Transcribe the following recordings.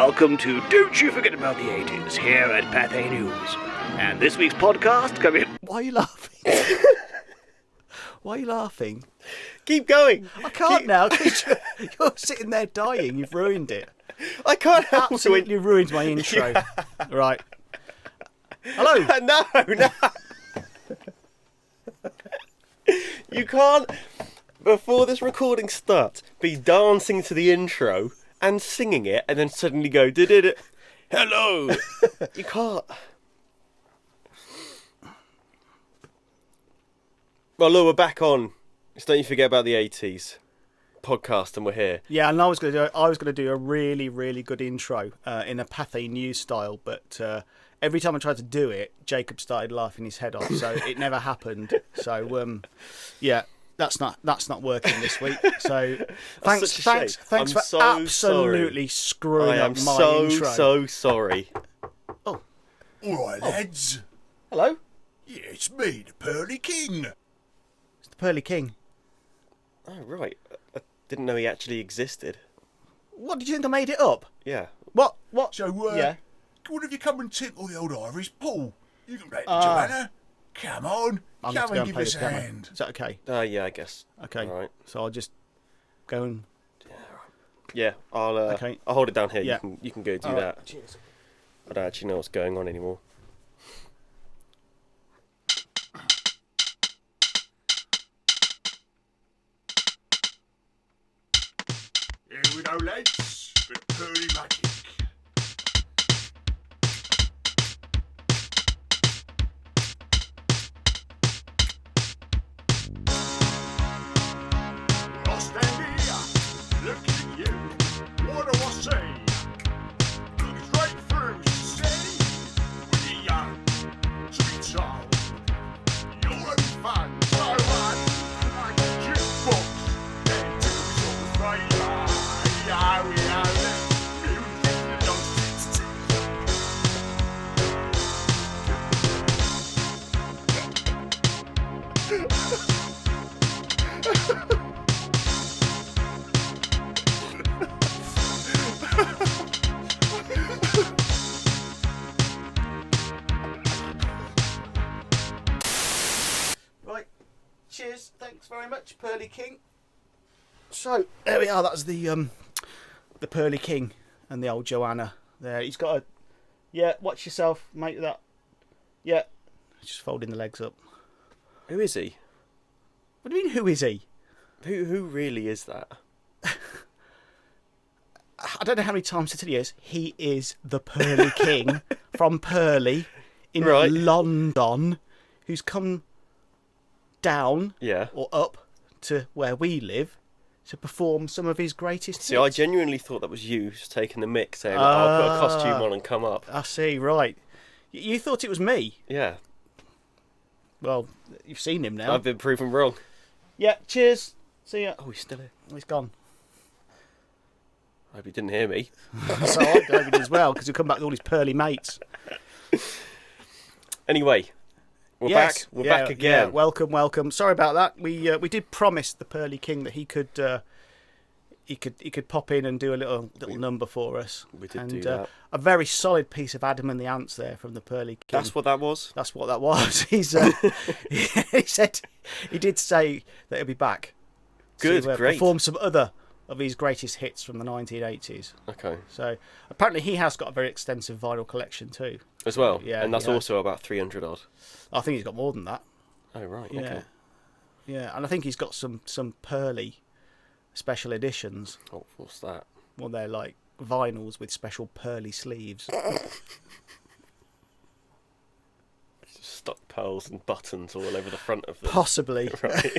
welcome to Don't You Forget About the 80's here at Pathé News. And this week's podcast coming... Why are you laughing? Why are you laughing? Keep going. I can't now because you're sitting there dying. You've ruined it. I can't help it. Absolutely ruined my intro. Yeah. Right. Hello. No. You can't, before this recording starts, be dancing to the intro and singing it and then suddenly go, did hello. You can't. Well, look, we're back on. Just don't you forget about the 80's podcast, and we're here. Yeah, and I was going to do a really, really good intro in a Pathé News style, but every time I tried to do it, Jacob started laughing his head off, so it never happened. So yeah, that's not working this week. So thanks for so absolutely screwing up my intro. So sorry. Oh, All right, lads. hello. Yeah, it's me, the Pearly King. It's the Pearly King. Oh, right. I didn't know he actually existed. What did you think I made it up? Yeah. What? So, yeah. What if you come and tickle the old Irish Paul? You can play Joanna. Come on. I'm Come going and to give play us the a piano. hand. Is that okay? Yeah, I guess. Okay. All right. So I'll just go and. Yeah, I'll Okay. I'll hold it down here. Yeah. You can go do All right, that. cheers. I don't actually know what's going on anymore. Here we go, lads. The Pearly Magic. I'll stand here, looking at you. What do I say? Look straight through, see? When you're young, to be told. You're having fun, so like a jukebox. Then do sort of favour. Yeah, we are the music belongs to Right. Cheers. Thanks very much, Pearly King. So there we are. That's the Pearly King and the old Joanna. There. He's got a. Yeah. Watch yourself, mate. That. Yeah. Just folding the legs up. Who is he? What do you mean? Who is he? Who really is that? I don't know how many times to tell you this. He is the Pearly King from Pearly in Right. London, who's come down Yeah. or up to where we live to perform some of his greatest See, I hits. genuinely thought that was you just taking the mic, saying, I'll put a costume on and come up. I see, right. You thought it was me. Yeah. Well, you've seen him now. I've been proven wrong. Yeah, cheers. See ya. Oh, he's still here. He's gone. I hope he didn't hear me. So I hope he did as well, because he'll come back with all his pearly mates. Anyway, we're Yes. back. We're Yeah, back again. Yeah, welcome. Sorry about that. We did promise the Pearly King that he could pop in and do a little number for us. We did and, do that. A very solid piece of Adam and the Ants there from the Pearly King. That's what that was? That's what that was. He said he did say that he'll be back. Good, to, great. Perform some other of his greatest hits from the 1980s. Okay. So apparently he has got a very extensive vinyl collection too. As well? Yeah, And that's yeah. also about 300 odd. I think he's got more than that. Oh, right. Yeah. Okay. Yeah, and I think he's got some Pearly special editions. Oh, what's that? Well, they're like vinyls with special pearly sleeves. Stuck pearls and buttons all over the front of them. Possibly. Right.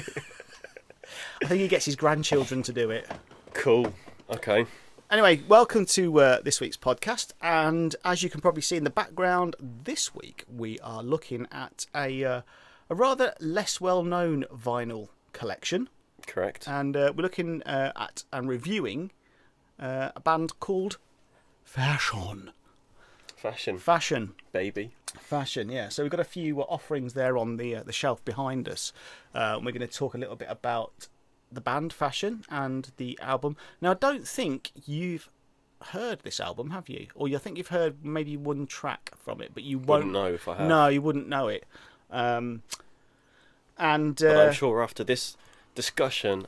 I think he gets his grandchildren to do it. Cool. Okay. Anyway, welcome to this week's podcast. And as you can probably see in the background, this week we are looking at a rather less well-known vinyl collection. Correct. And we're looking at and reviewing a band called Fashion. Fashion. Baby. Fashion, yeah. So we've got a few offerings there on the shelf behind us. We're going to talk a little bit about the band Fashion and the album. Now, I don't think you've heard this album, have you? Or I think you've heard maybe one track from it, but you Wouldn't know if I have. No, you wouldn't know it. And But I'm sure after this discussion,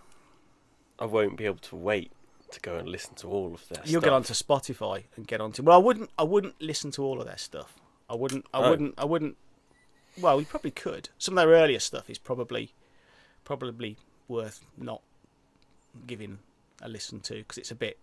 I won't be able to wait to go and listen to all of their stuff. you'll get onto Spotify and get onto. Well, I wouldn't listen to all of their stuff. I wouldn't. Well, you probably could. Some of their earlier stuff is probably worth not giving a listen to because it's a bit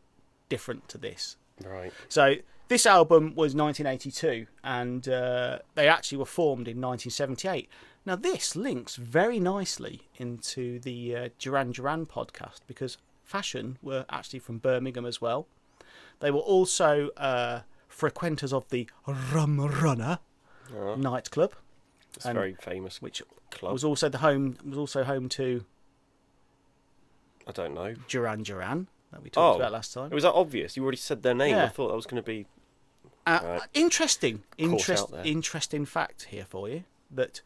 different to this. Right. So this album was 1982, and they actually were formed in 1978. Now this links very nicely into the Duran Duran podcast because Fashion were actually from Birmingham as well. They were also frequenters of the Rum Runner nightclub. It's a very famous which club. was also home to I don't know. Duran Duran that we talked about last time. It was that obvious. You already said their name. Yeah. I thought that was going to be... Right. Interesting Interesting fact here for you that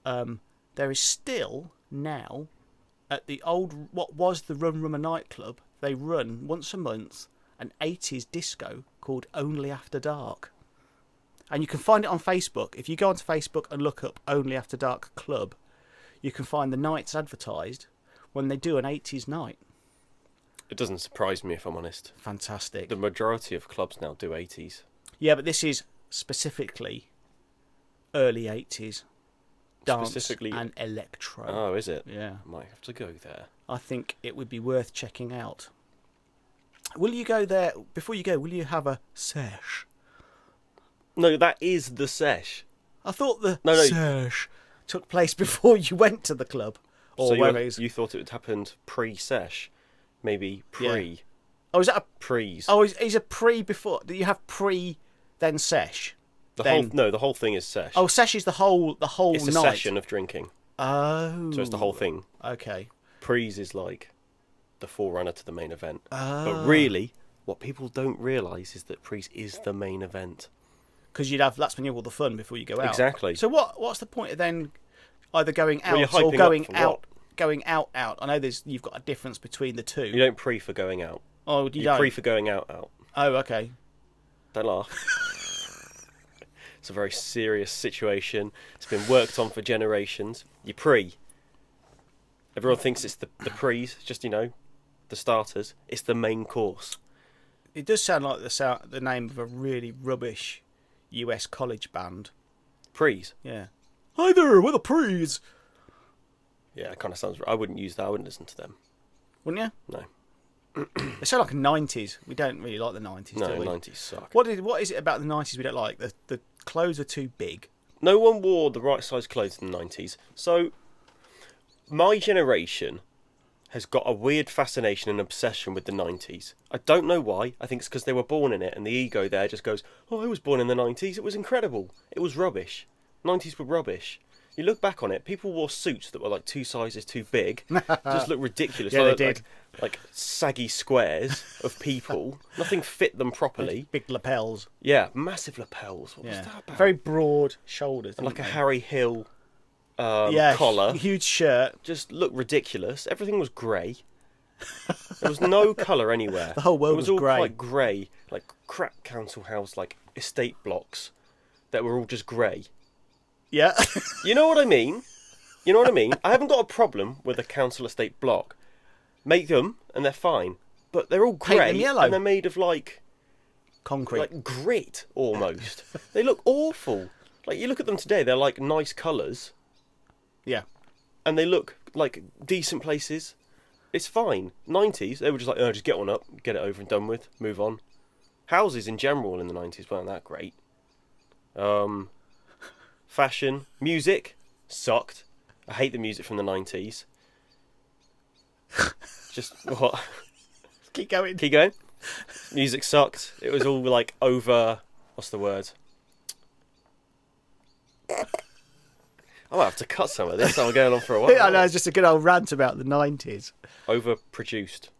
there is still now at the old what was the Rum Rummer nightclub. They run once a month an 80s disco called Only After Dark, and you can find it on Facebook. If you go onto Facebook and look up Only After Dark Club, you can find the nights advertised when they do an 80s night. It doesn't surprise me, if I'm honest. Fantastic. The majority of clubs now do 80s. Yeah, but this is specifically early 80s dance Specifically... and electro. Oh, is it? Yeah. Might have to go there. I think it would be worth checking out. Will you go there? Before you go, will you have a sesh? No, that is the sesh. I thought the No. sesh took place before you went to the club. Or So whether it's... you thought it would happen pre-sesh? Maybe pre... Yeah. Oh, is that a... Pre's. Oh, is a pre before... Do you have pre, then sesh? The whole thing is sesh. Oh, sesh is the whole It's a night. session of drinking. Oh. So it's the whole thing. Okay. Pre's is like the forerunner to the main event. Oh. But really, what people don't realise is that Pre's is the main event. Because that's when you have all the fun before you go out. Exactly. So what's the point of then either going out Well, you're or hyping going up for out? what? Going out. I know you've got a difference between the two. You don't pre for going out. Oh, you don't? pre for going out. Oh, okay. Don't laugh. It's a very serious situation. It's been worked on for generations. You pre. Everyone thinks it's the pre's, just, the starters. It's the main course. It does sound like the name of a really rubbish US college band. Pre's. Yeah. Hi there, we're the Pre's. Yeah, it kind of sounds... I wouldn't use that. I wouldn't listen to them. Wouldn't you? No. They sound like a 90s. We don't really like the 90s, No, do we? 90s suck. What is it about the 90s we don't like? The clothes are too big. No one wore the right size clothes in the 90s. So, my generation has got a weird fascination and obsession with the 90s. I don't know why. I think it's because they were born in it, and the ego there just goes, oh, I was born in the 90s. It was incredible. It was rubbish. 90s were rubbish. You look back on it, people wore suits that were like 2 sizes too big. Just look ridiculous. Yeah, they did. Like saggy squares of people. Nothing fit them properly. Big lapels. Yeah, massive lapels. What was that about? Very broad shoulders. And like a didn't Harry Hill they? collar. Huge shirt. Just looked ridiculous. Everything was grey. There was no colour anywhere. The whole world it was was all grey. quite grey, like crap council house, like estate blocks that were all just grey. Yeah. You know what I mean? I haven't got a problem with a council estate block. Make them, and they're fine. But they're all Paint them grey, yellow. and they're made of like Concrete. grit almost. They look awful. Like you look at them today, they're like nice colours, Yeah. and they look like decent places. It's fine. 90s, they were just like, oh, just get one up, get it over and done with, move on. Houses in general in the 90s weren't that great. Fashion, music, sucked. I hate the music from the 90s. Just, what? Keep going. Keep going. Music sucked. It was all like over, what's the word? I might have to cut some of this. I'm going on for a while. I know, it's just a good old rant about the 90s. Overproduced.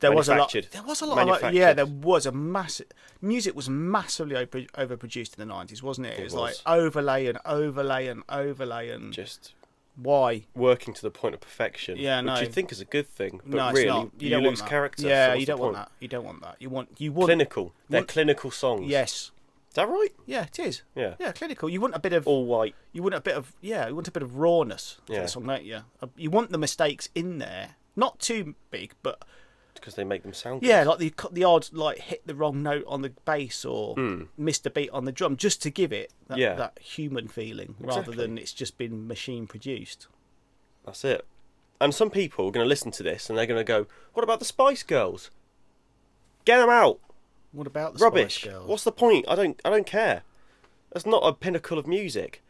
There was a lot. Manufactured. There was a lot. There was a massive. Music was massively overproduced in the 90s, wasn't it? It was like overlay and overlay and overlay and Just Why? working to the point of perfection. Yeah, no. Which you think is a good thing, but No, it's really not. you don't want lose that. character. Yeah, so what's you the don't want point? that. You don't want that. You want Clinical. They're want- clinical songs. Yes. Is that right? Yeah, it is. Yeah. Yeah, clinical. You want a bit of All white. You want a bit of rawness for Yeah. the song, don't you? You want the mistakes in there, not too big, but Because they make them sound yeah, good. like the odd hit the wrong note on the bass or missed a beat on the drum, just to give it that human feeling, rather Exactly. than it's just been machine produced. That's it. And some people are going to listen to this and they're going to go, what about the Spice Girls? Get them out. What about the Rubbish. Spice Girls? What's the point? I don't care. That's not a pinnacle of music.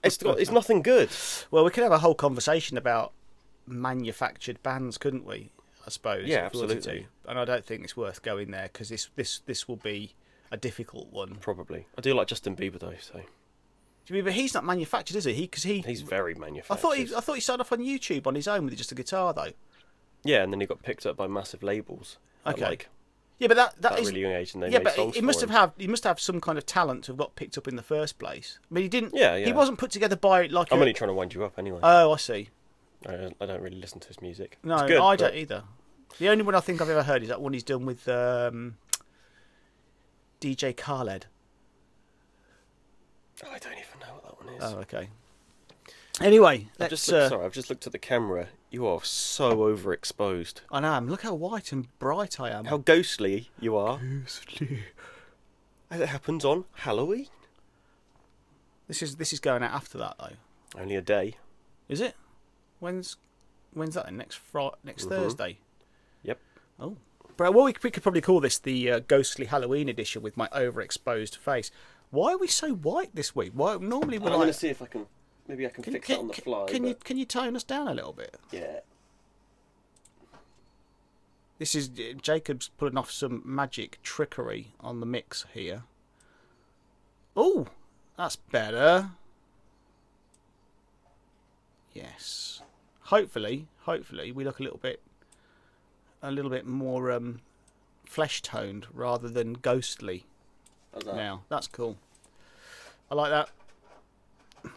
It's nothing good. Well, we could have a whole conversation about manufactured bands, couldn't we? I suppose. Yeah, if we wanted absolutely. to. And I don't think it's worth going there because this will be a difficult one. Probably. I do like Justin Bieber though, so But he's not manufactured, is he? Because he's very manufactured. I thought he started off on YouTube on his own with just a guitar, though. Yeah, and then he got picked up by massive labels. Okay. Like Yeah, but that that is really young age, and they yeah, made but songs he for must him. he must have some kind of talent to have got picked up in the first place. I mean, he didn't. Yeah, yeah. He wasn't put together by like. I'm only trying to wind you up anyway. Oh, I see. I don't really listen to his music. No, It's good, I but don't either. The only one I think I've ever heard is that one he's done with DJ Khaled. I don't even know what that one is. Oh, okay. Anyway, I've let's. I've just looked at the camera. You are so overexposed. I know. Look how white and bright I am. How ghostly you are. ghostly. As it happens on Halloween. This is going out after that though. Only a day. Is it? When's that? Then? Next Thursday. Yep. Oh, but well, we could probably call this the ghostly Halloween edition with my overexposed face. Why are we so white this week? Why normally we're I'm going like? to see if I can. Maybe I can fix that on the fly. Can you tone us down a little bit? Yeah. This is Jacob's pulling off some magic trickery on the mix here. Oh, that's better. Yes. Hopefully, we look a little bit more flesh toned rather than ghostly. How's that? Now that's cool. I like that.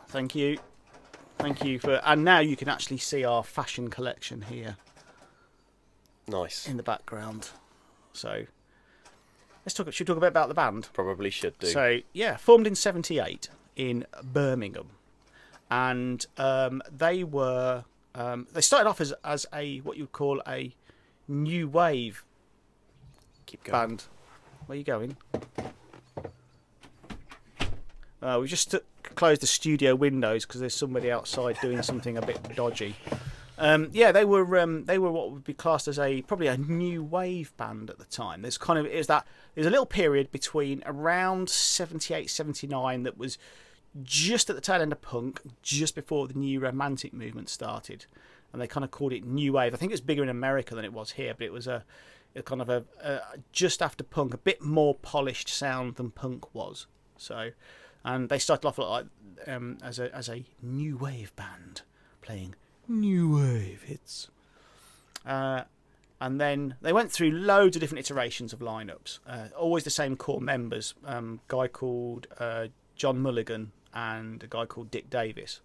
Thank you for. And now you can actually see our fashion collection here Nice. in the background. So should we talk a bit about the band? Probably should do. So yeah, formed in '78 in Birmingham, and they were they started off as a what you would call a new wave Keep going. band. Where are you going? We just closed the studio windows because there's somebody outside doing something a bit dodgy. Yeah, they were what would be classed as probably a new wave band at the time. There's a little period between around 78, 79 that was just at the tail end of punk, just before the new romantic movement started, and they kind of called it new wave. I think it's bigger in America than it was here, but it was a kind of a just after punk, a bit more polished sound than punk was. So, and they started off like as a new wave band playing new wave hits. And then they went through loads of different iterations of lineups. Always the same core members. Guy called John Mulligan and a guy called Dick Davis.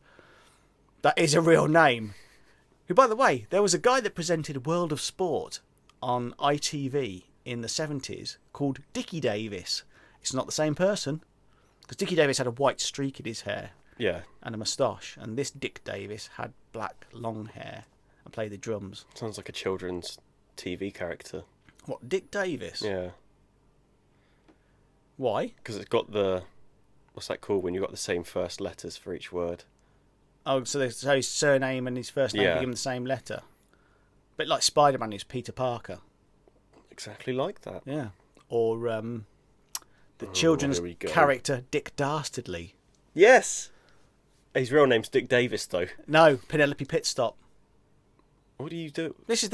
That is a real name. Who, by the way, there was a guy that presented World of Sport on ITV in the 70s called Dickie Davis. It's not the same person, because Dickie Davis had a white streak in his hair Yeah. and a moustache, and this Dick Davis had black long hair and played the drums. Sounds like a children's TV character. What, Dick Davis? Yeah. Why? Because it's got the... What's that called when you've got the same first letters for each word? Oh, so his surname and his first name Yeah. became the same letter. Bit like Spider-Man is Peter Parker. Exactly like that. Yeah. Or the children's here we go. character Dick Dastardly. Yes! His real name's Dick Davis, though. No, Penelope Pitstop. What do you do? This is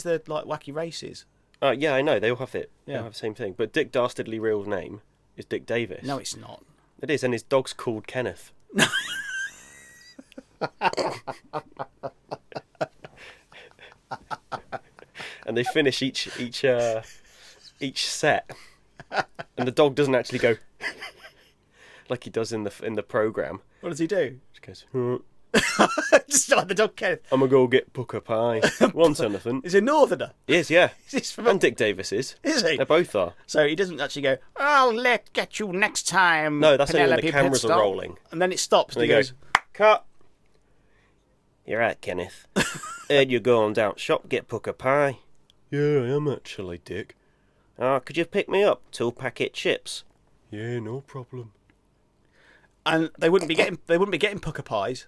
the like wacky races. Yeah, I know. They all have it. They Yeah. all have the same thing. But Dick Dastardly real name is Dick Davis. No, it's not. It is, and his dog's called Kenneth. And they finish each set, and the dog doesn't actually go like he does in the program. What does he do? Just goes. "Huh." Just like the dog Kenneth. I'm going to go get Pucker Pie. Wants anything. He's a northerner. He is, yeah. Is this from And Dick Davis is. Is he? They both are. So he doesn't actually go, I'll get you next time. No, that's only when the Penelope cameras are Pitstop." rolling. And then it stops and And he he goes, Cut. You're right, Kenneth. Heard you going down shop, get Pucker Pie. Yeah, I am actually, Dick. Could you pick me up 2 packet chips? Yeah, no problem. and they wouldn't be getting Pucker Pies.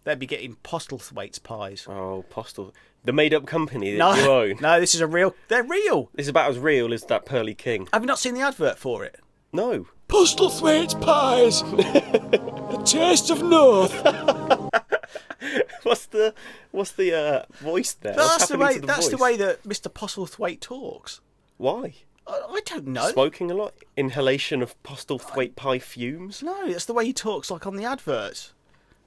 They'd be getting Postlethweight Pies. Oh, Postal. The made-up company that you own. No, this is a real. They're real. This is about as real as that Pearly King. Have you not seen the advert for it? No. Postlethweight Pies. The taste of North. What's the voice there? That's the way. The That's the voice? way that Mr. Postlethwaight talks. Why? I don't know. Smoking a lot? Inhalation of Postlethwaight Pie fumes? No, that's the way he talks, like on the adverts.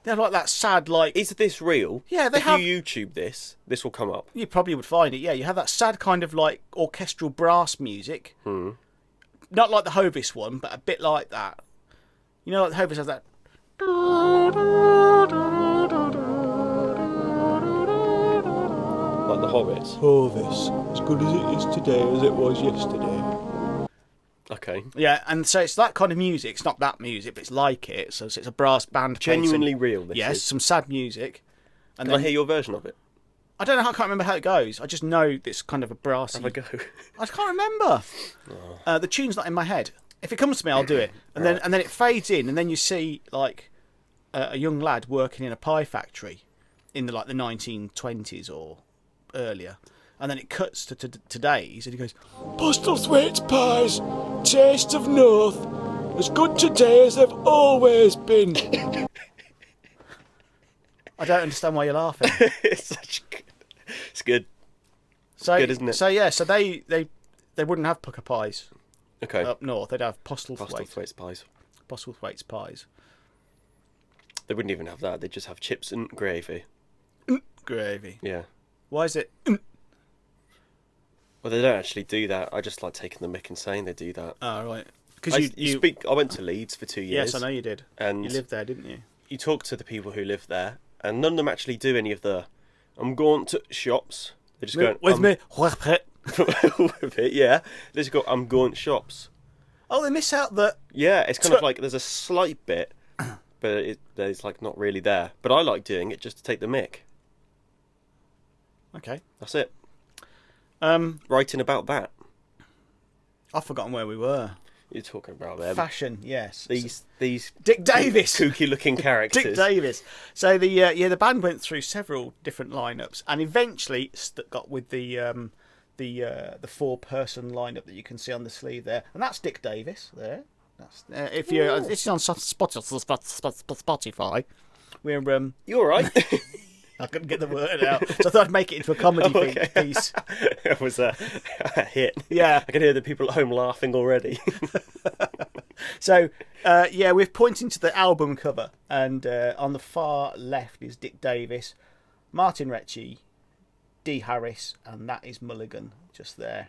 They're like that sad, like. Is this real? Yeah, they if have. you YouTube this will come up. You probably would find it. Yeah, you have that sad kind of like orchestral brass music. Not like the Hovis one, but a bit like that. You know, like the Hovis has that. Like the Hobbits. Hovis, as good as it is today as it was yesterday. Okay. Yeah, and so it's that kind of music. It's not that music, but it's like it. So it's a brass band. playing Genuinely some, real, this yes, is. some sad music. And Can I hear your version of it? I don't know. I can't remember how it goes. I just know it's kind of a brassy. Have a go. I can't remember. The tune's not in my head. If it comes to me, I'll do it. And then it fades in, and then you see like a young lad working in a pie factory in the 1920s or earlier, and then it cuts to today's, and he goes, Postlethwaight Pies, taste of North, as good today as they've always been. I don't understand why you're laughing. It's such good. It's good. So good, isn't it? So yeah, so they wouldn't have Pucker Pies Okay. up north. They'd have Postlethwaite Pies. Postlethwaite's Pies. They wouldn't even have that. They'd just have chips and gravy. Gravy. Yeah. Why is it? Well, they don't actually do that. I just like taking the mick and saying they do that. Oh right. I, Because I went to Leeds for 2 years. Yes, I know you did. And you lived there, didn't you? you talk to the people who live there, and none of them actually do any of the I'm going to shops. They just go With me. with it, yeah. They just go I'm going to shops. Oh, they miss out the. Yeah, it's kind of like there's a slight bit, but it's like not really there. But I like doing it just to take the mick. Okay. That's it. Writing about that. I've forgotten where we were. You're talking about them. Fashion, yes. These Dick Davis. kooky looking characters. Dick Davis. So the band went through several different lineups, and eventually got with the 4-person lineup that you can see on the sleeve there, and that's Dick Davis there. That's if you this is on Spotify. We're You all right? I couldn't get the word out, so I thought I'd make it into a comedy piece. It was a hit. Yeah. I can hear the people at home laughing already. So, we're pointing to the album cover, and on the far left is Dick Davis, Martin Ritchie, Dee Harris, and that is Mulligan just there,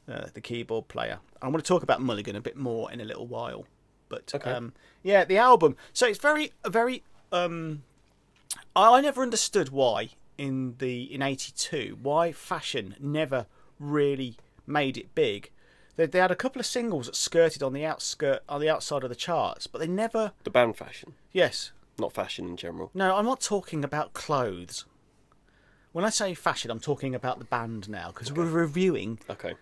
the keyboard player. I want to talk about Mulligan a bit more in a little while, but Okay. the album. So it's very. I never understood why in '82 why Fashion never really made it big. They had a couple of singles that skirted on the outside of the charts, but they never. The band Fashion, Yes. not fashion in general. No, I'm not talking about clothes. When I say Fashion, I'm talking about the band now, because we're reviewing Okay.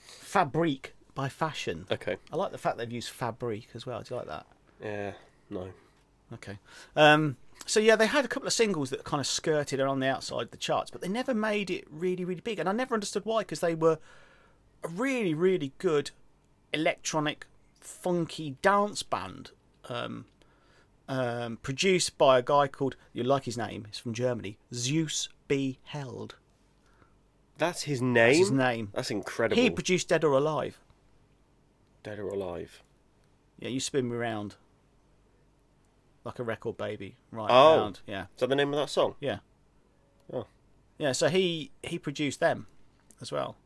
Fabrique by Fashion. Okay. I like the fact they've used Fabrique as well. Do you like that? Yeah. No. Okay. So yeah, they had a couple of singles that kind of skirted around the outside of the charts, but they never made it really, really big. And I never understood why, because they were a really, really good electronic, funky dance band, produced by a guy called, you'll like his name, it's from Germany, Zeus B. Held. That's his name? That's his name. That's incredible. He produced Dead or Alive. Dead or Alive. Yeah, you spin me round. Like a record, baby. Right Oh. round. Yeah. Is that the name of that song? Yeah. Oh. Yeah, so he produced them as well.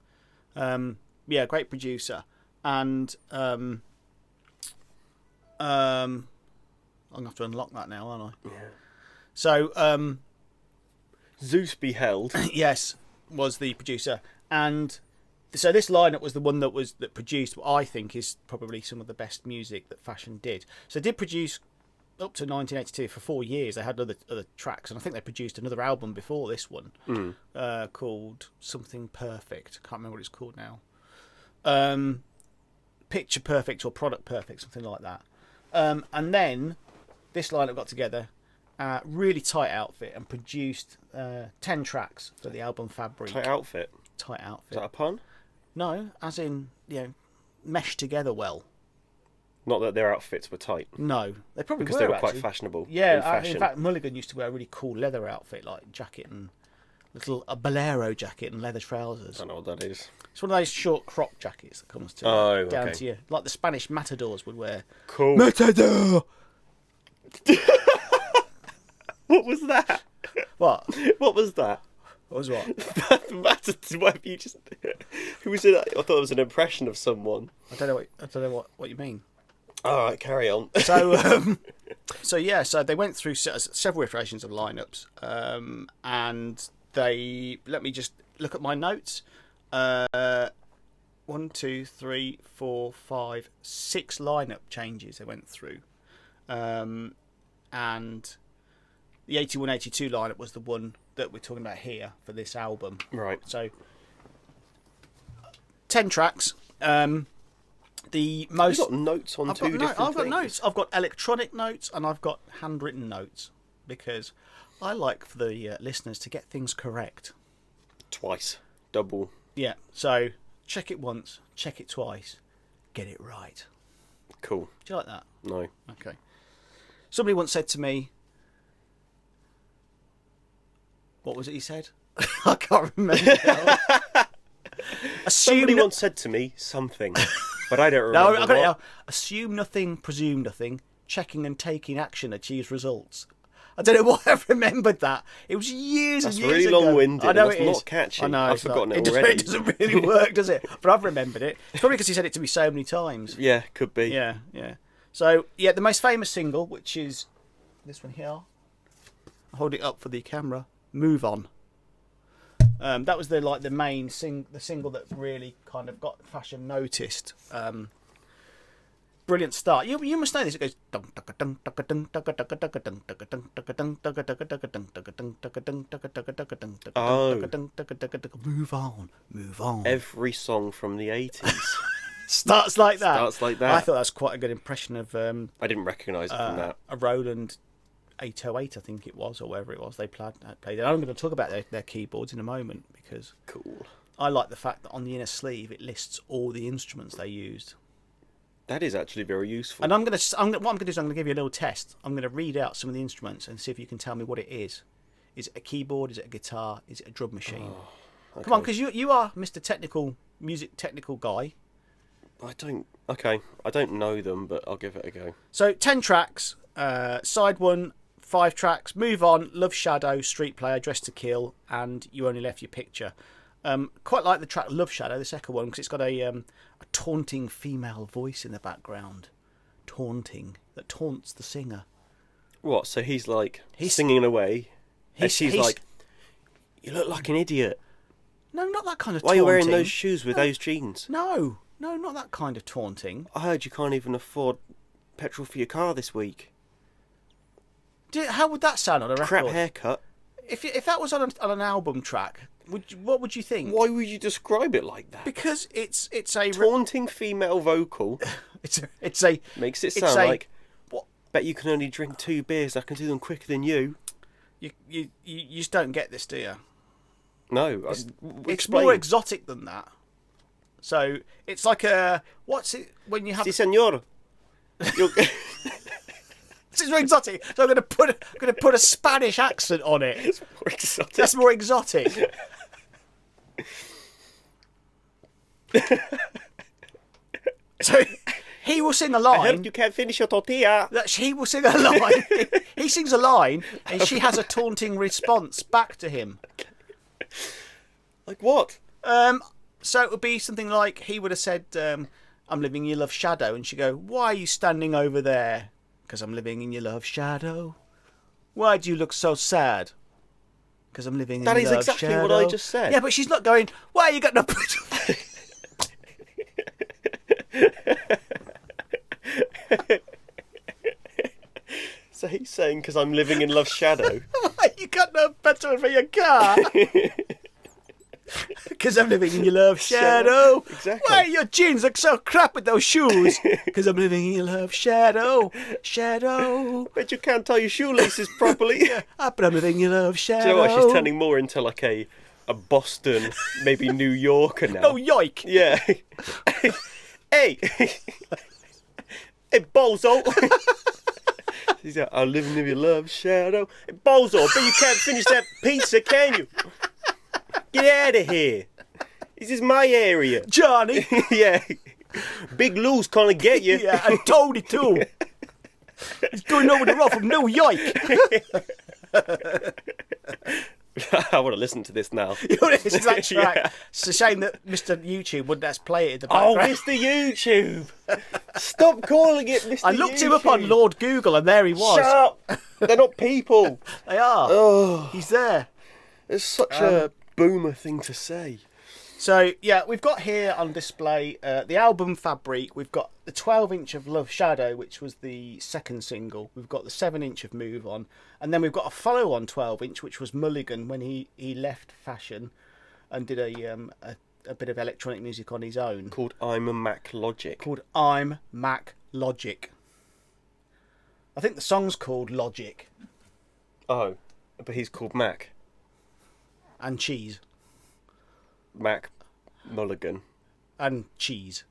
Yeah, great producer. And I'm going to have to unlock that now, aren't I? Yeah. So, Zeus beheld. yes, was the producer, and so this lineup was the one that produced what I think is probably some of the best music that Fashion did. So, they did produce up to 1982 for 4 years. They had other tracks, and I think they produced another album before this one called Something Perfect. I can't remember what it's called now. Picture Perfect or Product Perfect, something like that. And then this lineup got together, really tight outfit, and produced 10 tracks for the album Fabrique. Tight outfit. Tight outfit. Is that a pun? No, as in, meshed together well. Not that their outfits were tight. No, they probably Because were, they were actually quite fashionable. Yeah, in in fact, Mulligan used to wear a really cool leather outfit, like jacket and a bolero jacket and leather trousers. I don't know what that is. It's one of those short crop jackets that comes to down to you, like the Spanish matadors would wear. Cool. Matador. What was that? What? What was that? What was what? What you just? Who was it? I thought it was an impression of someone. I don't know what you mean. All right, carry on. So, so they went through several iterations of lineups, and let me just look at my notes. 1, 2, 3, 4, 5, 6 lineup changes they went through, and the 81-82 lineup was the one that we're talking about here for this album. Right. So 10 tracks. The most. You've got notes on two different things. I've got notes. I've got electronic notes and I've got handwritten notes because I like for the listeners to get things correct. Twice. Double. Yeah. So check it once, check it twice, get it right. Cool. Do you like that? No. Okay. Somebody once said to me, what was it he said? I can't remember. Somebody once said to me something, but I don't remember. No, I got it now. Assume nothing, presume nothing. Checking and taking action achieves results. I don't know why I've remembered that. It was years and years ago. That's really long-winded. I know That's it is. not catchy. I know. I've forgotten it already. already. It doesn't really work, does it? But I've remembered it. It's probably because he said it to me so many times. Yeah, could be. Yeah. So, the most famous single, which is this one here. I'll hold it up for the camera. Move On. That was the main single that really kind of got Fashion noticed. Brilliant start. You must know this. It goes. Move on, move on. Every song from the 80s starts like that. Starts like that. I thought that's quite a good impression of. I didn't recognise it from that. A Roland 808, I think it was, or whatever it was they played. And I'm going to talk about their keyboards in a moment because Cool. I like the fact that on the inner sleeve it lists all the instruments they used. That is actually very useful. And what I'm going to do is I'm going to give you a little test. I'm going to read out some of the instruments and see if you can tell me what it is. Is it a keyboard? Is it a guitar? Is it a drum machine? Okay. Come on, because you are Mr. Music technical guy. I don't know them, but I'll give it a go. So 10 tracks. Side 1, 5 tracks. Move On, Love Shadow, Street Player, Dress to Kill, and You Only Left Your Picture. Quite like the track Love Shadow, the second one, because it's got a taunting female voice in the background. Taunting. That taunts the singer. What? So he's singing away. She's like, you look like an idiot. No, not that kind of Why taunting. are you wearing those shoes with those jeans? No, not that kind of taunting. I heard you can't even afford petrol for your car this week. How would that sound on a record? Crap haircut. If that was on an album track, what would you think? Why would you describe it like that? Because it's a Taunting female vocal. it's a makes it sound like. What? Bet you can only drink 2 beers. I can do them quicker than you. You just don't get this, do you? No, it's more exotic than that. So it's like what's it when you have? Si, senor. This is more exotic. So I'm going to put a Spanish accent on it. It's more exotic. That's more exotic. So he will sing a line. I heard you can't finish your tortilla. He will sing a line. He sings a line, and she has a taunting response back to him. Like what? So it would be something like he would have said, "I'm living in your love shadow," and she'd go, "Why are you standing over there?" "Because I'm living in your love shadow." Why do you look so sad? Because I'm living in That is love's exactly shadow. what I just said. Yeah, but she's not going, why you got no... So he's saying because I'm living in love's shadow. Why you got no petrol for your car? Because I'm living in your love's shadow. Exactly. Why your jeans look so crap with those shoes? Because I'm living in your love's shadow. Shadow. Bet you can't tie your shoelaces properly. But I'm living in your love's shadow. Do you know what? She's turning more into like a Boston, maybe New Yorker now. Oh, yoik. Yeah. Hey. Hey, bozo. She's like, I'm living in your love's shadow. Hey, bozo, but you can't finish that pizza, can you? Get out of here. This is my area. Johnny. Yeah. Big Lou's gonna get you. Yeah, and Tony too. He's going over the road from New York. I want to listen to this now. You know, this is that track. Yeah. It's a shame that Mr. YouTube wouldn't let's play it in the Oh, background. Mr. YouTube. Stop calling it Mr. I looked YouTube. him up on Lord Google and there he was. Shut up. They're not people. They are. Oh, He's there. it's such a boomer thing to say. So, yeah, we've got here on display the album Fabrique. We've got the 12-inch of Love Shadow, which was the second single. We've got the 7-inch of Move On. And then we've got a follow-on 12-inch, which was Mulligan, when he left Fashion and did a bit of electronic music on his own. Called I'm a Mac Logic. Called I'm Mac Logic. I think the song's called Logic Oh, but he's called Mac. and Cheese. Mac Mulligan. And Cheese.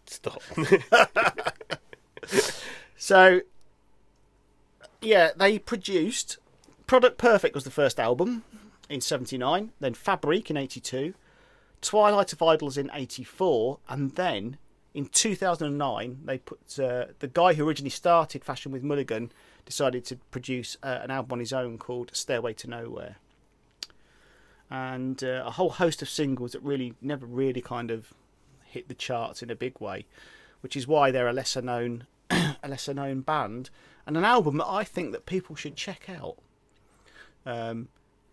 Stop. So, yeah, they produced... Product Perfect was the first album in 79, then Fabrique in 82, Twilight of Idols in 84, and then in 2009 they put the guy who originally started Fashion with Mulligan decided to produce an album on his own called Stairway to Nowhere, and a whole host of singles that really never really kind of hit the charts in a big way, which is why they're a lesser known band, and an album that I think that people should check out.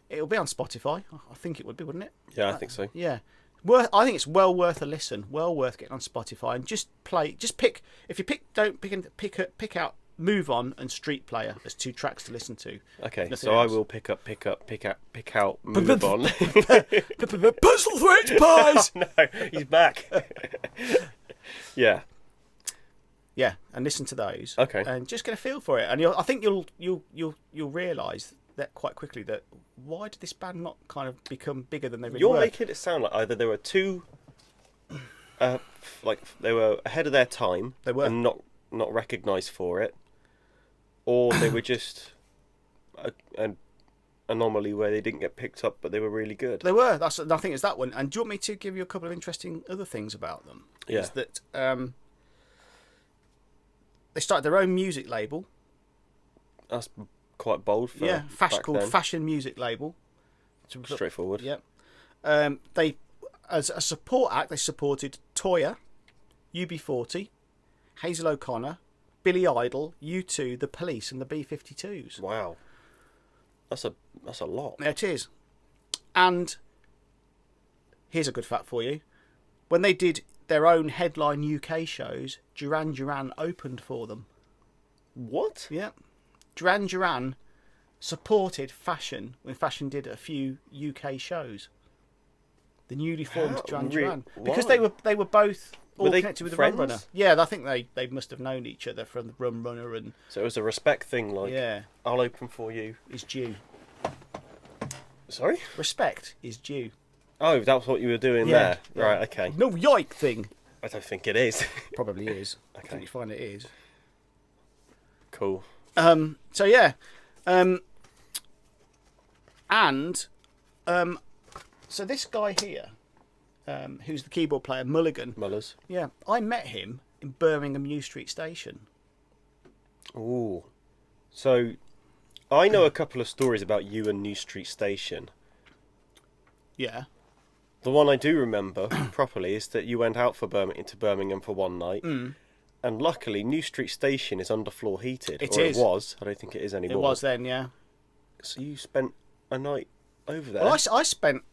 It'll be on Spotify. I think it would be, wouldn't it? Yeah, I think so. Yeah. I think it's well worth a listen. Well worth getting on Spotify and just pick. If you pick out Move On and Street Player as 2 tracks to listen to. Okay, Nothing so else. I will pick out Move On. Postlethweight Pies. No, he's back. Yeah. Yeah, and listen to those. Okay. And just get a feel for it, and I think you'll realise that quite quickly that why did this band not kind of become bigger than they really were? You're making it sound like either there were two, like they were ahead of their time. They were. And not recognised for it, or they were just an anomaly where they didn't get picked up, but they were really good. They were. I think it's that one. And do you want me to give you a couple of interesting other things about them? Yeah. Is that they started their own music label. That's quite bold for back called then. Fashion Music Label. Straightforward. Yep. They, as a support act, they supported Toyah, UB40, Hazel O'Connor, Billy Idol, U2, The Police, and the B-52s. Wow. That's a lot. Yeah, it is. And here's a good fact for you. When they did their own headline UK shows, Duran Duran opened for them. What? Yeah. Duran Duran supported Fashion when Fashion did a few UK shows. The newly formed Duran Duran. Because they were both all Were they connected with friends? the Rum Runner. Yeah, I think they must have known each other from the Rum Runner, and So it was a respect thing, like, yeah, I'll open for you. is due. Sorry? Respect is due. Oh, that's what you were doing Yeah, there. yeah. Right, okay. No yoik thing. I don't think it is. Probably is. I Okay. think you find it is. Cool. So yeah, so this guy here, who's the keyboard player, Mulligan. Mullers. Yeah, I met him in Birmingham New Street Station. Ooh. So, I know a couple of stories about you and New Street Station. Yeah. The one I do remember properly is that you went out into Birmingham for one night, And luckily, New Street Station is underfloor heated. It or is. It was. I don't think it is anymore. It was then, yeah. So you spent a night over there. Well, I spent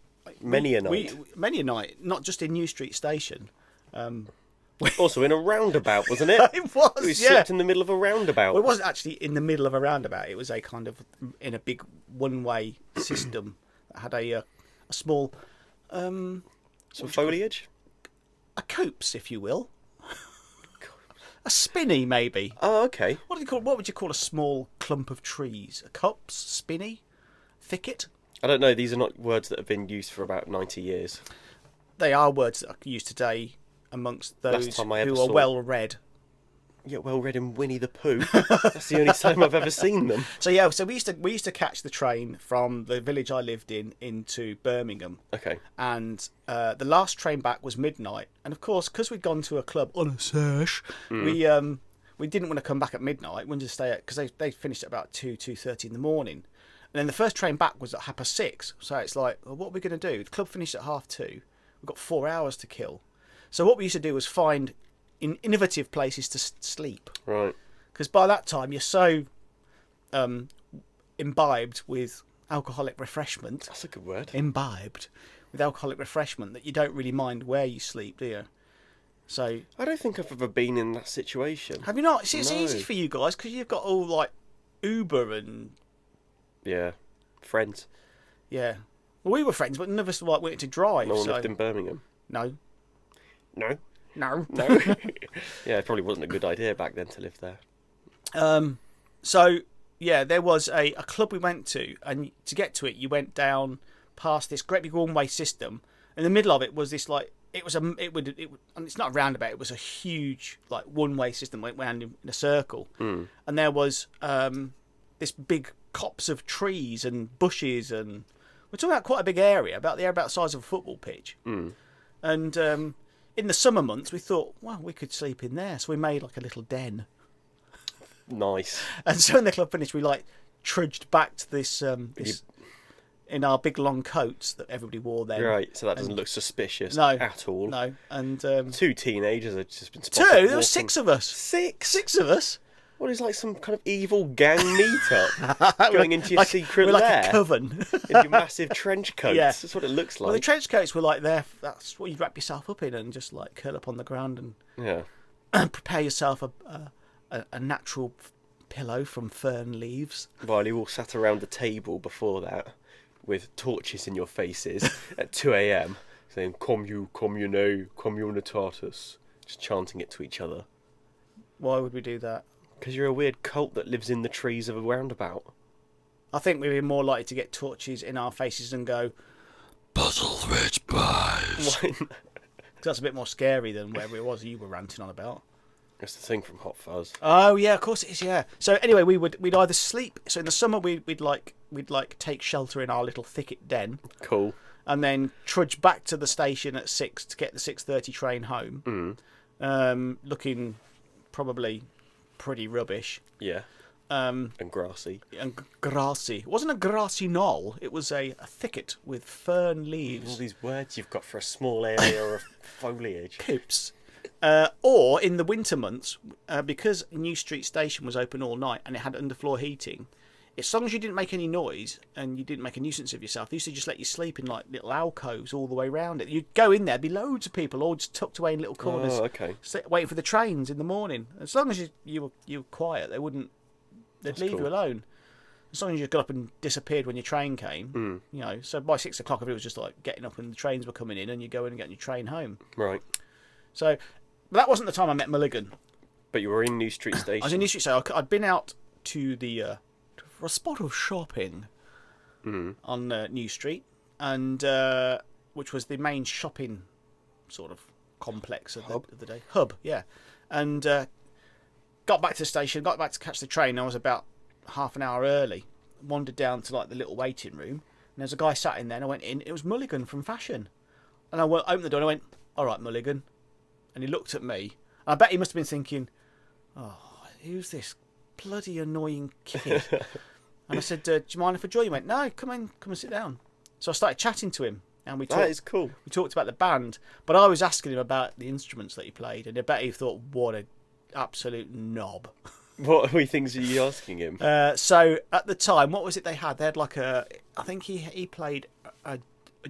Many a night. many a night, not just in New Street Station. Also in a roundabout, wasn't it? It was, We yeah. slept in the middle of a roundabout. Well, it wasn't actually in the middle of a roundabout. It was a kind of in a big one-way system that had a small Some foliage? a copse, if you will, a spinney maybe. Oh, okay. What do you call? What would you call a small clump of trees? A copse, spinney, thicket. I don't know. These are not words that have been used for about 90 years. They are words that are used today amongst those time I ever who are saw- well read. Yeah, well read in Winnie the Pooh. That's the only time I've ever seen them. So yeah, so we used to catch the train from the village I lived in into Birmingham, Okay. and the last train back was midnight. And of course, because we'd gone to a club on a sesh, we didn't want to come back at midnight. We wanted to stay at because they finished at about 2:30 in the morning, and then the first train back was at 6:30. So it's like, well, what are we going to do? The club finished at 2:30. We've got 4 hours to kill. So what we used to do was find innovative places to sleep. Right. Because by that time you're so imbibed with alcoholic refreshment. That's a good word. Imbibed with alcoholic refreshment that you don't really mind where you sleep, do you? So I don't think I've ever been in that situation. have you not? See, it's No. easy for you guys because you've got all like Uber and Yeah. Friends. yeah. Well, we were friends, but none of us like wanted to drive. No one so lived in Birmingham. no, No. no. Yeah, it probably wasn't a good idea back then to live there. So yeah, there was a club we went to, and to get to it, you went down past this great big one-way system. In the middle of it was this like and it's not a roundabout. It was a huge like one-way system went round in a circle, and there was this big copse of trees and bushes, and we're talking about quite a big area, about the size of a football pitch. And in the summer months, we thought, well, we could sleep in there, so we made like a little den. Nice. And so when the club finished, we like trudged back to this in our big long coats that everybody wore then. Right, so that doesn't look suspicious No, at all. No, and Two teenagers had just been two. spotted There were walking. 6 of us. Six of us. What is like some kind of evil gang meetup going into your secret we're lair like a coven. in your massive trench coats? Yeah. That's what it looks like. Well, the trench coats were like there. That's what you'd wrap yourself up in and just like curl up on the ground and Yeah. prepare yourself a natural pillow from fern leaves. While you all sat around the table before that with torches in your faces at 2 a.m. saying "Commu, commune, communitatis," just chanting it to each other. Why would we do that? Because you're a weird cult that lives in the trees of a roundabout. I think we'd be more likely to get torches in our faces and go, Postlethweight Pies. because that's a bit more scary than whatever it was you were ranting on about. That's the thing from Hot Fuzz. Oh yeah, of course it is. Yeah. So anyway, we'd either sleep. So in the summer we'd take shelter in our little thicket den, Cool. and then trudge back to the station at 6 to get the 6:30 train home. Looking probably pretty rubbish. Yeah. And grassy. And grassy. It wasn't a grassy knoll. It was a thicket with fern All leaves. these words you've got for a small area of foliage. Coops. Or in the winter months, because New Street Station was open all night and it had underfloor heating, as long as you didn't make any noise and you didn't make a nuisance of yourself, they used to just let you sleep in like little alcoves all the way around it. You'd go in there, there'd be loads of people all just tucked away in little corners, Oh, okay. waiting for the trains in the morning. As long as you were quiet, they'd That's leave cool. you alone. As long as you got up and disappeared when your train came, you know. So by 6 o'clock, if it was just like getting up and the trains were coming in, and you go in and get your train home. Right. So that wasn't the time I met Mulligan. But you were in New Street Station. I was in New Street, so I'd been out to for a spot of shopping on New Street, and which was the main shopping sort of complex of the day. Hub, yeah. And got back to the station, got back to catch the train. I was about half an hour early. Wandered down to like the little waiting room, and there's a guy sat in there. And I went in. It was Mulligan from Fashion, and I opened the door and I went, "All right, Mulligan," and he looked at me. And I bet he must have been thinking, "Oh, who's this bloody annoying kid?" And I said, "Do you mind if I join you?" He went, "No, come and sit down." So I started chatting to him, and we talked. That is cool. We talked about the band, but I was asking him about the instruments that he played, and I bet he thought, "What a absolute knob. What wee things are you asking him? So at the time, what was it they had? They had like I think he played a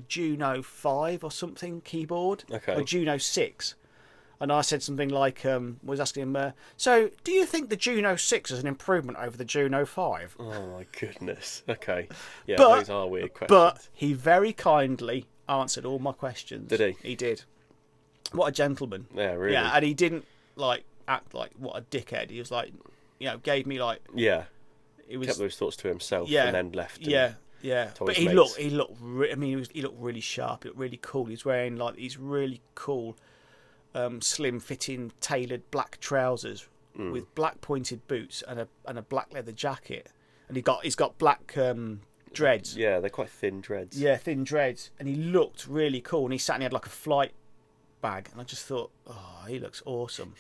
Juno 5 or something keyboard, Okay. or Juno 6. And I said something like, was asking him, so do you think the Juno 6 is an improvement over the Juno 5? Oh my goodness. Okay. Yeah, But- those are weird questions. But he very kindly answered all my questions. Did he? He did. What a gentleman. Yeah, really. Yeah, and he didn't like act like what a dickhead. He was like, gave me like Yeah. it was Kept those thoughts to himself Yeah. and then left. And yeah. told But his he mates. looked he looked really sharp. He looked really cool. He was wearing like these really cool, slim fitting tailored black trousers with black pointed boots and a black leather jacket. And he's got black dreads. Yeah, they're quite thin dreads. Yeah, thin dreads. And he looked really cool. And he sat and he had like a flight bag. And I just thought, oh, he looks awesome.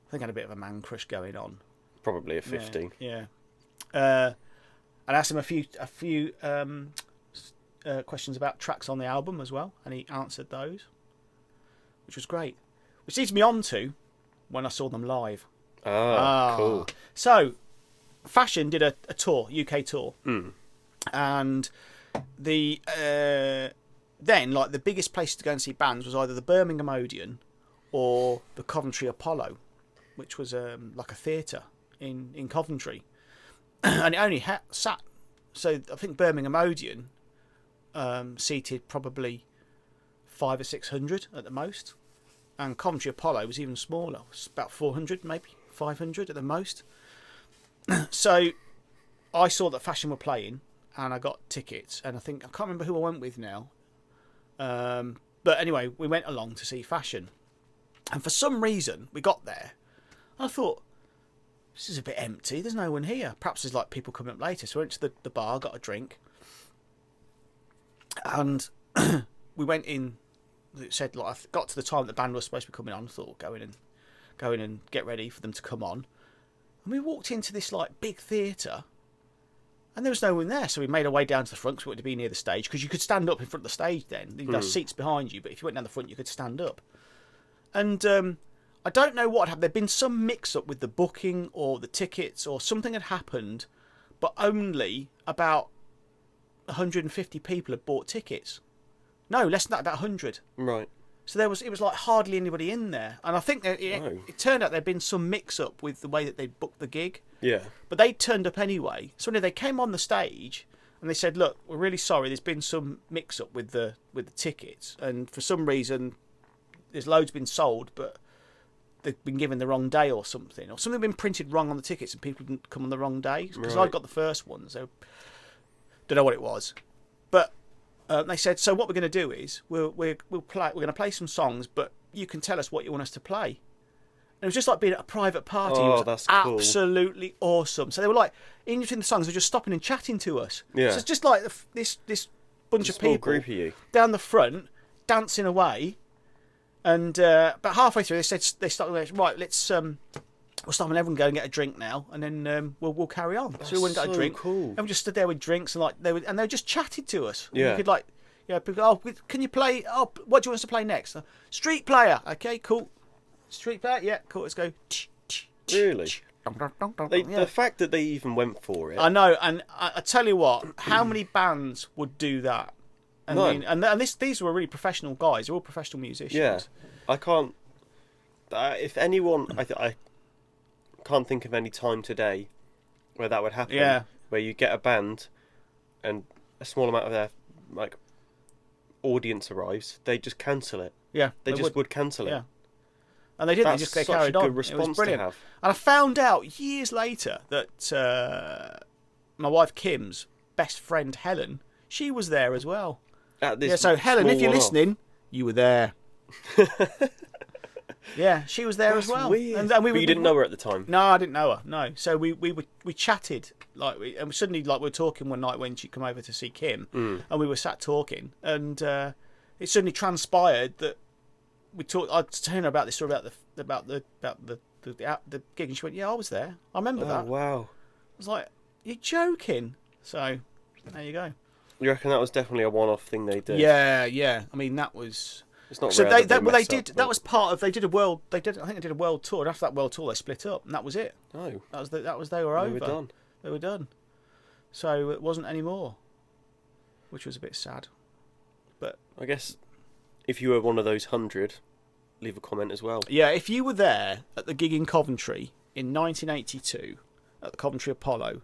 I think I had a bit of a man crush going on. Probably a 15. Yeah. And I asked him a few questions about tracks on the album as well, and he answered those, which was great. Which leads me on to when I saw them live. Cool. So, Fashion did a tour, UK tour, and the then like the biggest place to go and see bands was either the Birmingham Odeon or the Coventry Apollo, which was like a theatre in Coventry. And it only sat, so I think Birmingham Odeon seated probably 500 or 600 at the most, and Coventry Apollo was even smaller, it was about 400, maybe 500 at the most. So I saw that Fashion were playing, and I got tickets, and I can't remember who I went with now, but anyway, we went along to see Fashion, and for some reason we got there, I thought, this is a bit empty. There's no one here. Perhaps there's like people coming up later. So I went to the bar, got a drink, and we went in. It said like I got to the time the band was supposed to be coming on. I thought go in and get ready for them to come on. And we walked into this like big theatre, and there was no one there. So we made our way down to the front because we wanted to be near the stage, because you could stand up in front of the stage then. There were seats behind you, but if you went down the front, you could stand up. And I don't know what happened. There'd been some mix-up with the booking or the tickets, or something had happened, but only about 150 people had bought tickets. No, less than that, about 100. Right. So it was like hardly anybody in there. And I think that it turned out there'd been some mix-up with the way that they booked the gig. Yeah. But they turned up anyway. So when they came on the stage and they said, look, we're really sorry, there's been some mix-up with the tickets. And for some reason, there's loads been sold, but they've been given the wrong day or something been printed wrong on the tickets and people didn't come on the wrong day, because Right. I got the first one, so don't know what it was, but they said, so what we're going to do is we're going to play some songs, but you can tell us what you want us to play. And it was just like being at a private party. Oh, It was that's cool. absolutely awesome. So they were like, in between the songs, they were just stopping and chatting to us. Yeah. So it's just like this bunch of Small people group of you. down the front dancing away. And about halfway through, they started, right, let's we'll stop and everyone go and get a drink now, and then we'll carry on. So we went and got so a drink, cool. and we just stood there with drinks, and like they just chatted to us. And Yeah. you could like, people, can you play? Oh, what do you want us to play next? Street Player. Okay, cool. Street Player. Yeah, cool. Let's go. Really? Yeah. The fact that they even went for it. I know, and I tell you what, how many bands would do that? I None. mean, and these were really professional guys. They're all professional musicians. Yeah. I can't. If anyone, I can't think of any time today where that would happen. Yeah. Where you get a band, and a small amount of their like audience arrives, they just cancel it. Yeah, They just would cancel it. Yeah. And they didn't. That's They such carried a on. good It was response to brilliant. have. And I found out years later that my wife Kim's best friend Helen, she was there as well. At this Yeah. So Helen, if small you're one-off. listening, you were there. Yeah, she was there That's as well. weird. And But you didn't know her at the time. No, I didn't know her. No. So we chatted and suddenly we were talking one night when she came over to see Kim, and we were sat talking, and it suddenly transpired that we talked. I was telling her about this story about the gig, and she went, "Yeah, I was there. I remember that." Oh wow! I was like, "You're joking?" So there you go. You reckon that was definitely a one-off thing they did? Yeah. I mean, that was. It's not So rare they mess did. up, That was part of. They did a world. They did. I think they did a world tour. And after that world tour, they split up, and that was it. Oh, That was they were over. they were done. They were done. So it wasn't anymore, which was a bit sad. But I guess if you were one of those 100, leave a comment as well. yeah, if you were there at the gig in Coventry in 1982 at the Coventry Apollo,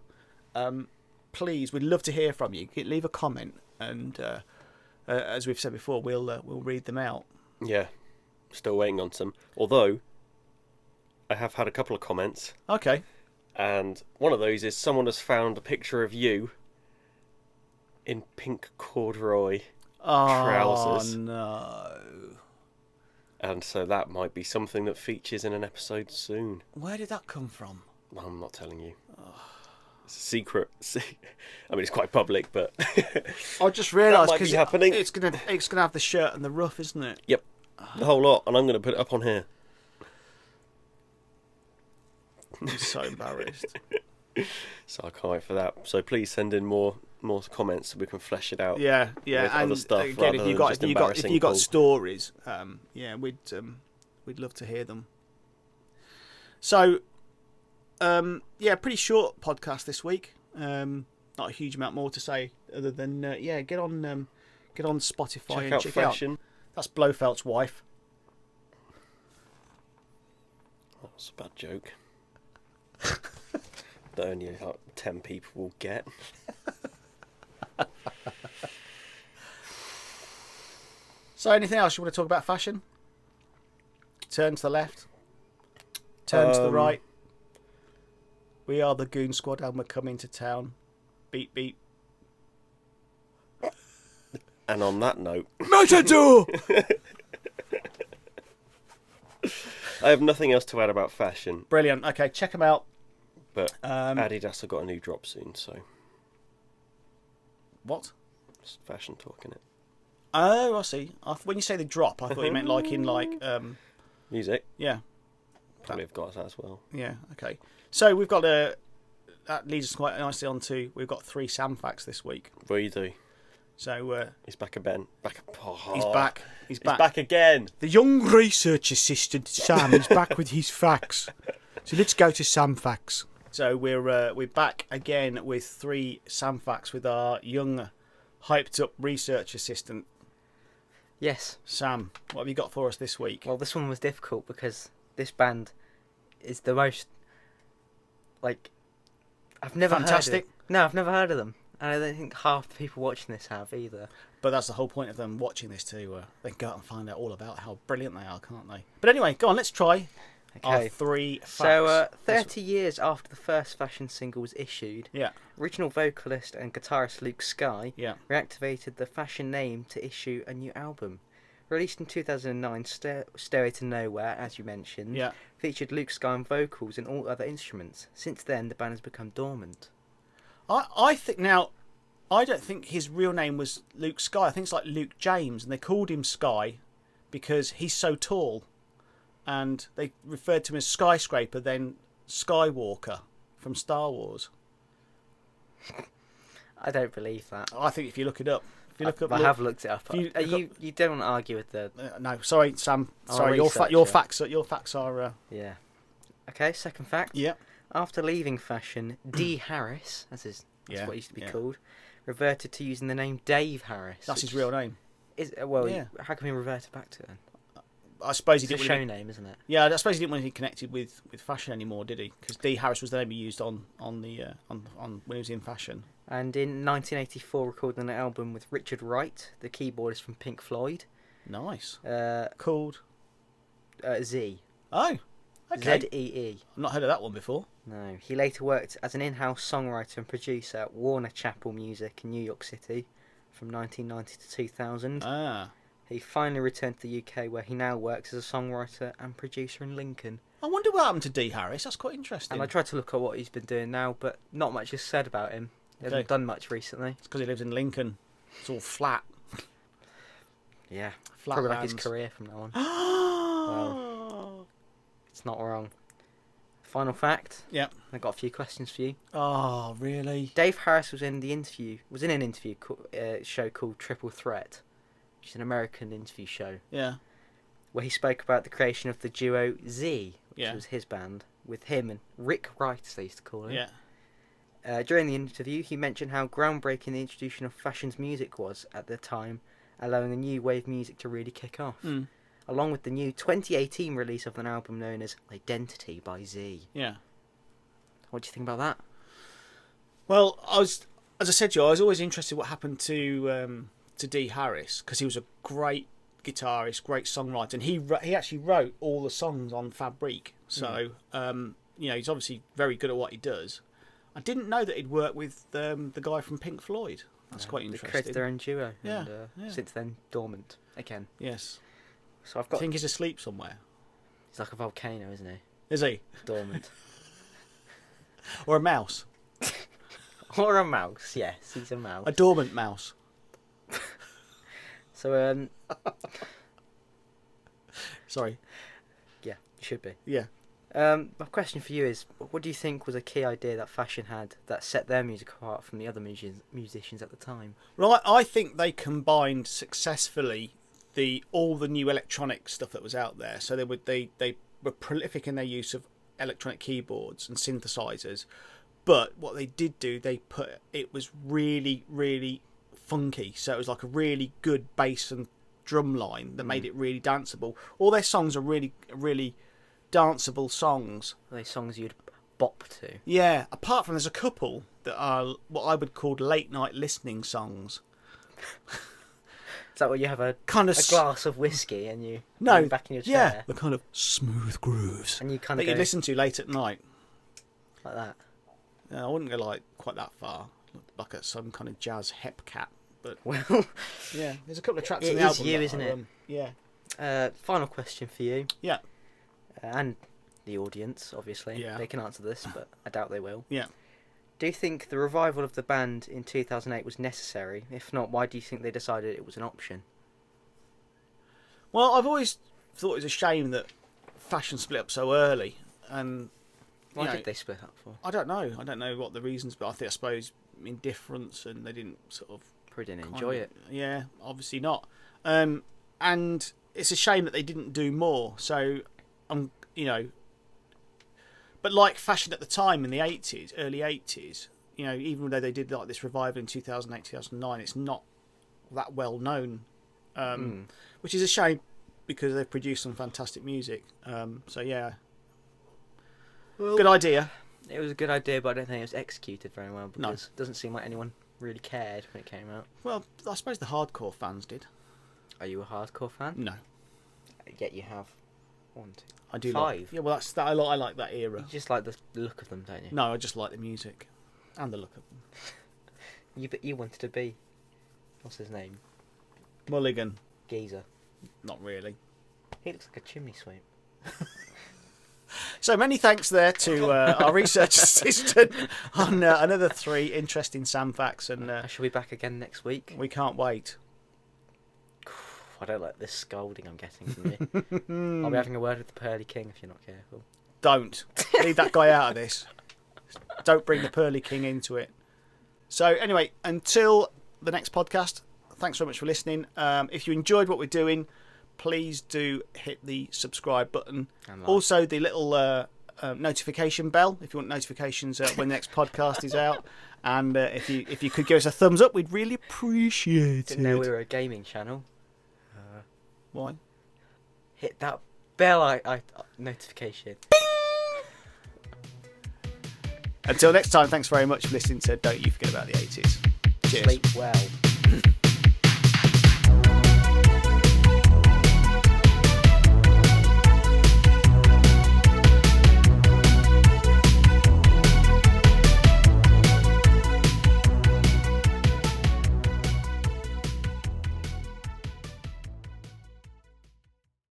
please, we'd love to hear from you. Leave a comment, and as we've said before, we'll read them out. Yeah, still waiting on some. Although, I have had a couple of comments, Okay. and one of those is someone has found a picture of you in pink corduroy trousers. Oh no. And so that might be something that features in an episode soon. Where did that come from? I'm not telling you. It's a secret. I mean, it's quite public, but I just realised might be happening. it's gonna have the shirt and the ruff, isn't it? yep, the whole lot. And I'm going to put it up on here. I'm so embarrassed. So I can't wait for that. So please send in more comments so we can flesh it out. Yeah, With and other stuff again, rather if than you got just if you got embarrassing Paul. stories, yeah, we'd love to hear them. So, yeah, pretty short podcast this week. Not a huge amount more to say other than yeah, get on Spotify Check and out check Fashion. out. That's Blofeld's wife. That was a bad joke. That only like 10 people will get. So, anything else you want to talk about fashion? Turn to the left. Turn to the right. We are the Goon Squad and we're coming to town. Beep, beep. And on that note, Matador! I have nothing else to add about fashion, Brilliant. Okay, check them out. but Adidas have got a new drop soon, so What? it's fashion talk, innit? Oh, I see. When you say the drop, I thought you meant like in like Music, yeah, probably have got that as well. yeah. Okay. So we've got that leads us quite nicely on to we've got 3 Sam facts this week. What do you do? So He's back again. he's back. He's He's back. back again. The young research assistant Sam is back with his facts. So let's go to Sam facts. So we're back again with 3 Sam facts with our young, hyped up research assistant Yes. Sam. What have you got for us this week? Well, this one was difficult because this band is the most like I've never Fantastic. heard of it. No, I've never heard of them, and I don't think half the people watching this have either. But that's the whole point of them watching this too. They can go out and find out all about how brilliant they are, can't they? But anyway, go on. Let's try our Okay. 3 facts. So, 30 years after the first fashion single was issued, Yeah, original vocalist and guitarist Luke Sky yeah. reactivated the fashion name to issue a new album. Released in 2009, Stairway to Nowhere, as you mentioned, Yeah. featured Luke Sky on vocals and all other instruments. Since then, the band has become dormant. I think now, I don't think his real name was Luke Sky. I think it's like Luke James, and they called him Sky because he's so tall, and they referred to him as Skyscraper, then Skywalker from Star Wars. I don't believe that. I think if you look it up, if you look up, I have looked it up. if you You don't want to argue with the... no, sorry, Sam. I'll Sorry, your research it. facts are. Yeah. Okay, second fact. Yeah. After leaving fashion, D. Harris, that's Yeah, what he used to be yeah. called, reverted to using the name Dave Harris. That's his which real name. Is Yeah. how can we revert back to it then? I suppose he It's a didn't. show Really, name, isn't it? yeah, I suppose he didn't want to be connected with fashion anymore, did he? Because D. Harris was the name he used on when he was in fashion. And in 1984, recorded an album with Richard Wright, the keyboardist from Pink Floyd. Nice. Uh, Called. Z. Oh. Okay. Z-E-E. I've not heard of that one before. No. He later worked as an in-house songwriter and producer at Warner Chappell Music in New York City from 1990 to 2000. Ah. He finally returned to the UK, where he now works as a songwriter and producer in Lincoln. I wonder what happened to D. Harris. That's quite interesting. And I tried to look at what he's been doing now, but not much is said about him. He hasn't Okay. done much recently. It's because he lives in Lincoln. It's all flat. Yeah. Flat Probably like his lands. career from now on. Oh. It's not wrong. Final fact. Yeah. I've got a few questions for you. Oh, really? Dave Harris was in an interview show called Triple Threat, which is an American interview show, Yeah. where he spoke about the creation of the duo Z, which Yeah. was his band, with him and Rick Wright, as they used to call him. Yeah. During the interview, he mentioned how groundbreaking the introduction of Fashion's music was at the time, allowing a new wave music to really kick off, along with the new 2018 release of an album known as Identity by Z. Yeah. What do you think about that? Well, as I said to you, I was always interested what happened to Dee Harris, because he was a great guitarist, great songwriter, and he actually wrote all the songs on Fabrique. So he's obviously very good at what he does. I didn't know that he'd worked with the guy from Pink Floyd. That's quite They interesting. created their own duo, Yeah, and yeah. since then dormant again. Yes. So I've I got. think he's asleep somewhere. He's like a volcano, isn't he? Is he? Dormant. Or a mouse? Or a mouse, yes, he's a mouse. A dormant mouse. So, Sorry. yeah, you should be. Yeah. My question for you is, what do you think was a key idea that Fashion had that set their music apart from the other musicians at the time? Well, I think they combined successfully all the new electronic stuff that was out there. So they were prolific in their use of electronic keyboards and synthesizers. But what they did do, it was really, really funky. So it was like a really good bass and drum line that made it really danceable. All their songs are really, really danceable songs. Are they songs you'd bop to? Yeah, apart from there's a couple that are what I would call late night listening songs. Is that where you have a glass of whiskey and you lean back in your chair? Yeah, the kind of smooth grooves And you kind that of you go listen to late at night. like that. I wouldn't go like quite that far, like some kind of jazz hep cat. But Well, yeah, there's a couple of tracks it on the is album. you, that isn't are, it? Yeah. Final question for you. Yeah. And the audience, obviously. Yeah. They can answer this, but I doubt they will. Yeah. Do you think the revival of the band in 2008 was necessary? If not, why do you think they decided it was an option? Well, I've always thought it was a shame that Fashion split up so early, and Why did they split up for? I don't know. I don't know what the reasons, but I suppose indifference, and they didn't sort of Probably didn't enjoy it. Yeah, obviously not. And it's a shame that they didn't do more. So, but like Fashion at the time in the 80s, early 80s, even though they did like this revival in 2008, 2009, it's not that well known, which is a shame because they've produced some fantastic music. So yeah, Well, good idea. It was a good idea, but I don't think it was executed very well because it doesn't seem like anyone really cared when it came out. Well, I suppose the hardcore fans did. Are you a hardcore fan? No, Yet you have 1, 2, I do 5. like. Yeah, well, that's that. I like that era. You just like the look of them, don't you? No, I just like the music and the look of them. You wanted to be, what's his name? Mulligan, Geezer. not really. He looks like a chimney sweep. So many thanks there to our research assistant on another 3 interesting Sam facts, and I shall be back again next week. we can't wait. I don't like this scolding I'm getting from you. I'll be having a word with the Pearly King if you're not careful. Don't leave that guy out of this. Don't bring the Pearly King into it. So anyway, until the next podcast, thanks very much for listening. If you enjoyed what we're doing, please do hit the subscribe button. And like. Also, the little notification bell if you want notifications when the next podcast is out. And if you could give us a thumbs up, we'd really appreciate Didn't know we were a gaming channel. Why? Hit that bell notification. Until next time, thanks very much for listening to Don't You Forget About the 80s. Cheers. Sleep well.